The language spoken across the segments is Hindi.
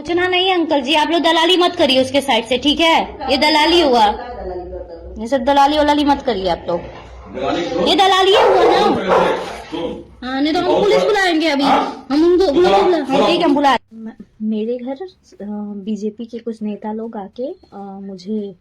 बेचना नहीं है अंकल जी, आप लोग दलाली मत करिए उसके साइड से, ठीक है? ये दलाली हुआ, ये सब दलाली वलाली मत करिए आप लोग, ये दलाली हुआ ना। हाँ, नहीं तो हम पुलिस बुलाएंगे अभी, हम उनको ठीक है, हम बुला। मेरे घर बीजेपी के कुछ नेता लोग आके मुझे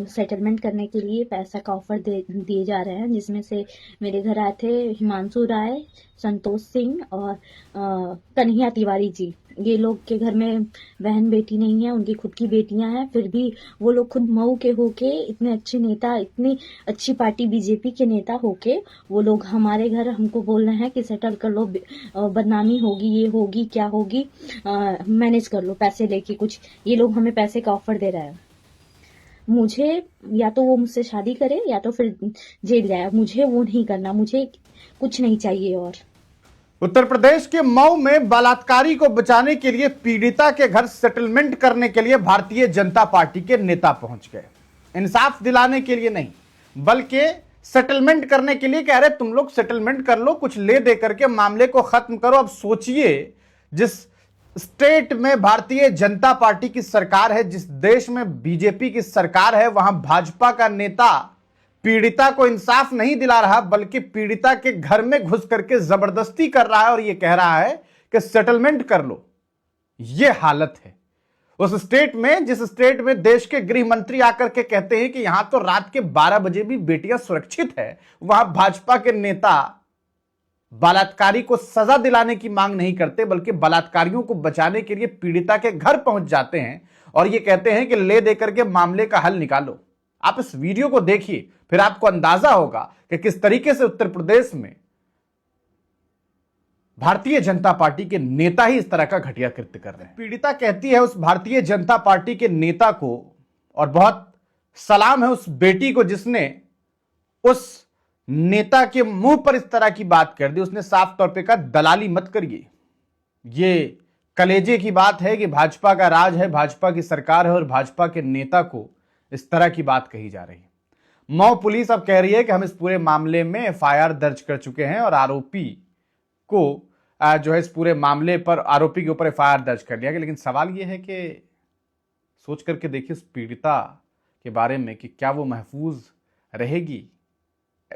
सेटलमेंट करने के लिए पैसा का ऑफर दिए जा रहे हैं, जिसमें से मेरे घर आए थे हिमांशु राय, संतोष सिंह और कन्हैया तिवारी जी। ये लोग के घर में बहन बेटी नहीं है, उनकी खुद की बेटियां हैं, फिर भी वो लोग खुद मऊ के होके, इतने अच्छे नेता, इतनी अच्छी पार्टी बीजेपी के नेता होके, वो लोग हमारे घर हमको बोल रहे हैं कि सेटल कर लो, बदनामी होगी, ये होगी, क्या होगी, मैनेज कर लो पैसे लेके कुछ। ये लोग हमें पैसे का ऑफर दे रहे हैं। मुझे या तो वो मुझसे शादी करे या तो फिर जेल जाए, मुझे वो नहीं करना, मुझे कुछ नहीं चाहिए। और उत्तर प्रदेश के मऊ में बलात्कारी को बचाने के लिए पीड़िता के घर सेटलमेंट करने के लिए भारतीय जनता पार्टी के नेता पहुंच गए। इंसाफ दिलाने के लिए नहीं, बल्कि सेटलमेंट करने के लिए कह रहे तुम लोग सेटलमेंट कर लो, कुछ ले दे करके मामले को खत्म करो। अब सोचिए, जिस स्टेट में भारतीय जनता पार्टी की सरकार है, जिस देश में बीजेपी की सरकार है, वहां भाजपा का नेता पीड़िता को इंसाफ नहीं दिला रहा, बल्कि पीड़िता के घर में घुस करके जबरदस्ती कर रहा है और यह कह रहा है कि सेटलमेंट कर लो। यह हालत है उस स्टेट में, जिस स्टेट में देश के गृह मंत्री आकर के कहते हैं कि यहां तो रात के 12 बजे भी बेटियां सुरक्षित है। वहां भाजपा के नेता बलात्कारी को सजा दिलाने की मांग नहीं करते, बल्कि बलात्कारियों को बचाने के लिए पीड़िता के घर पहुंच जाते हैं और यह कहते हैं कि ले देकर के मामले का हल निकालो। आप इस वीडियो को देखिए, फिर आपको अंदाजा होगा कि किस तरीके से उत्तर प्रदेश में भारतीय जनता पार्टी के नेता ही इस तरह का घटिया कृत्य कर रहे हैं। पीड़िता कहती है उस भारतीय जनता पार्टी के नेता को, और बहुत सलाम है उस बेटी को जिसने उस नेता के मुंह पर इस तरह की बात कर दी। उसने साफ तौर पे कहा दलाली मत करिए। ये कलेजे की बात है कि भाजपा का राज है, भाजपा की सरकार है और भाजपा के नेता को इस तरह की बात कही जा रही है। मऊ पुलिस अब कह रही है कि हम इस पूरे मामले में एफआईआर दर्ज कर चुके हैं और आरोपी को जो है इस पूरे मामले पर, आरोपी के ऊपर एफआईआर दर्ज कर लिया गया। लेकिन सवाल यह है कि सोच करके देखिए उस पीड़िता के बारे में कि क्या वो महफूज रहेगी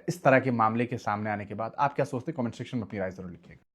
इस तरह के मामले के सामने आने के बाद। आप क्या सोचते हैं? कमेंट सेक्शन में अपनी राय जरूर लिखिएगा।